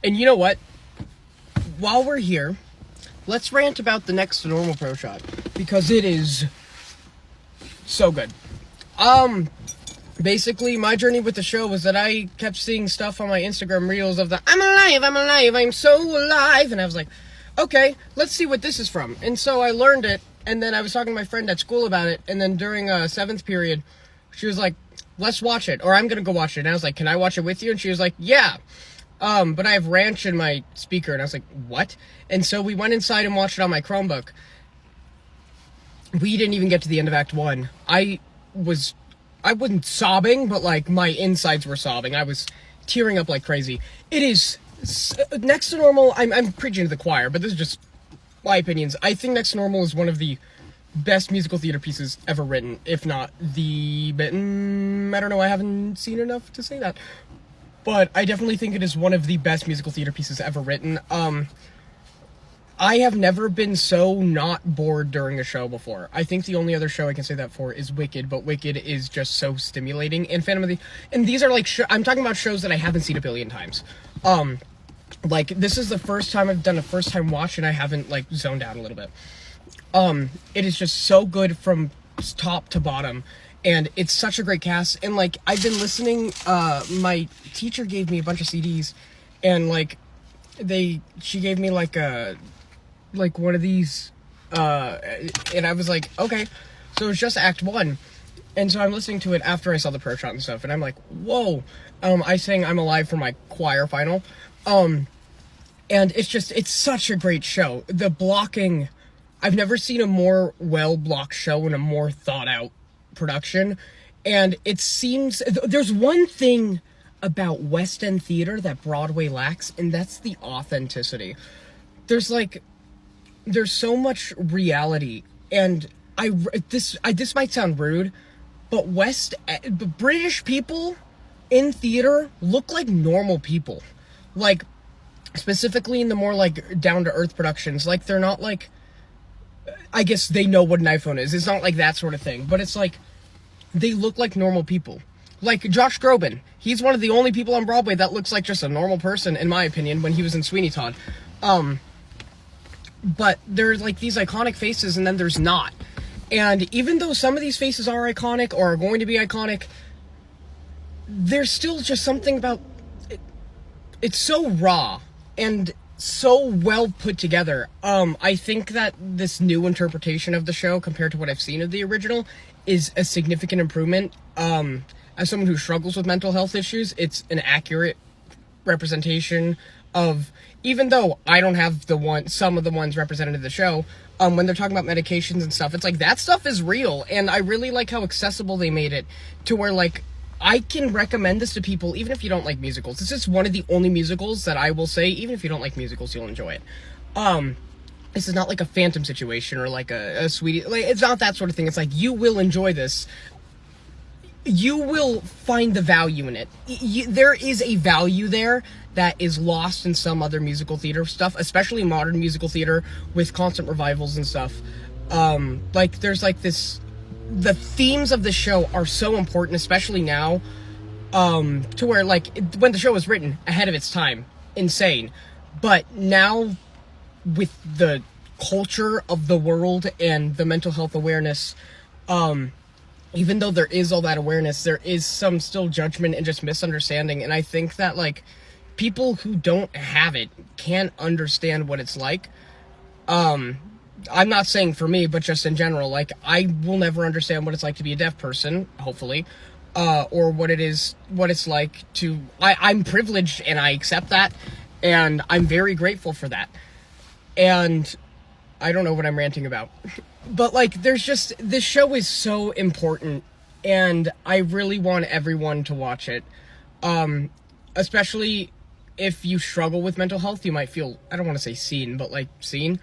And you know what? While we're here, let's rant about the next to normal Proshot, because it is so good. Basically, my journey with the show was that I kept seeing stuff on my Instagram reels of the I'm alive, I'm so alive, and I was like, okay, let's see what this is from. And so I learned it, and then I was talking to my friend at school about it, and then during a 7th period, she was like, let's watch it, or I'm gonna go watch it. And I was like, can I watch it with you? And she was like, yeah. But I have Rant in my speaker, and I was like, what? And so we went inside and watched it on my Chromebook. We didn't even get to the end of Act 1. I wasn't sobbing, but, like, my insides were sobbing. I was tearing up like crazy. It is next to normal. I'm preaching to the choir, but this is just my opinions. I think Next to Normal is one of the best musical theater pieces ever written, if not the... I don't know, I haven't seen enough to say that. But I definitely think it is one of the best musical theater pieces ever written. I have never been so not bored during a show before. I think the only other show I can say that for is Wicked, but Wicked is just so stimulating. And and these are like, I'm talking about shows that I haven't seen a billion times. Like, this is the first time I've done a first time watch and I haven't, like, zoned out a little bit. It is just so good from top to bottom. And it's such a great cast. And, like, I've been listening, my teacher gave me a bunch of CDs, and, like, she gave me, like, one of these, and I was like, okay. So it was just Act 1. And so I'm listening to it after I saw the Proshot and stuff, and I'm like, whoa. I sang I'm Alive for my choir final. And it's such a great show. The blocking, I've never seen a more well-blocked show and a more thought-out production. And it seems, there's one thing about West End theater that Broadway lacks, and that's the authenticity. There's so much reality, and this might sound rude, but British people in theater look like normal people. Like, specifically in the more, like, down-to-earth productions. Like, they're not, like, I guess they know what an iPhone is. It's not like that sort of thing. But it's like, they look like normal people. Like, Josh Groban. He's one of the only people on Broadway that looks like just a normal person, in my opinion, when he was in Sweeney Todd. But there's, like, these iconic faces, and then there's not. And even though some of these faces are iconic, or are going to be iconic, there's still just something about it. It's so raw and so well put together. I think that this new interpretation of the show, compared to what I've seen of the original, is a significant improvement. As someone who struggles with mental health issues, it's an accurate representation of, even though I don't have some of the ones represented in the show, when they're talking about medications and stuff, it's like, that stuff is real, and I really like how accessible they made it, to where, like, I can recommend this to people, even if you don't like musicals. This is one of the only musicals that I will say, even if you don't like musicals, you'll enjoy it. This is not like a Phantom situation, or like a Sweetie, like, it's not that sort of thing. It's like, you will enjoy this. You will find the value in it. There is a value there that is lost in some other musical theater stuff, especially modern musical theater with constant revivals and stuff. Like, there's like this, the themes of the show are so important, especially now, to where, like, when the show was written ahead of its time, insane. But now, with the culture of the world and the mental health awareness, even though there is all that awareness, there is some still judgment and just misunderstanding. And I think that, like, people who don't have it can't understand what it's like. I'm not saying for me, but just in general, like, I will never understand what it's like to be a deaf person, hopefully, or what it's like to, I'm privileged, and I accept that, and I'm very grateful for that. And I don't know what I'm ranting about. But, like, there's just, this show is so important, and I really want everyone to watch it. Especially if you struggle with mental health, you might feel, I don't want to say seen, but, like, seen.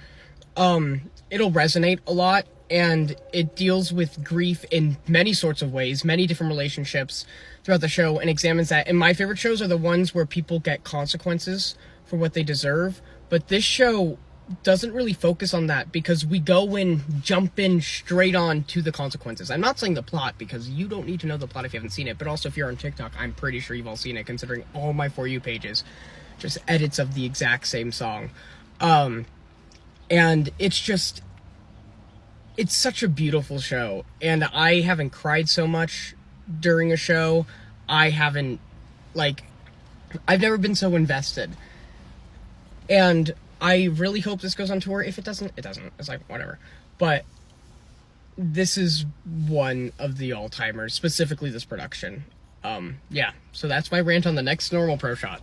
It'll resonate a lot, and it deals with grief in many sorts of ways, many different relationships throughout the show, and examines that. And my favorite shows are the ones where people get consequences for what they deserve, but this show doesn't really focus on that, because we jump in straight on to the consequences. I'm not saying the plot, because you don't need to know the plot if you haven't seen it, but also if you're on TikTok, I'm pretty sure you've all seen it, considering all my For You pages. just edits of the exact same song. And it's such a beautiful show, and I haven't cried so much during a show. I've never been so invested. And I really hope this goes on tour. If it doesn't, it doesn't. It's like, whatever. But this is one of the all-timers, specifically this production. Yeah, so that's my rant on the next normal Proshot.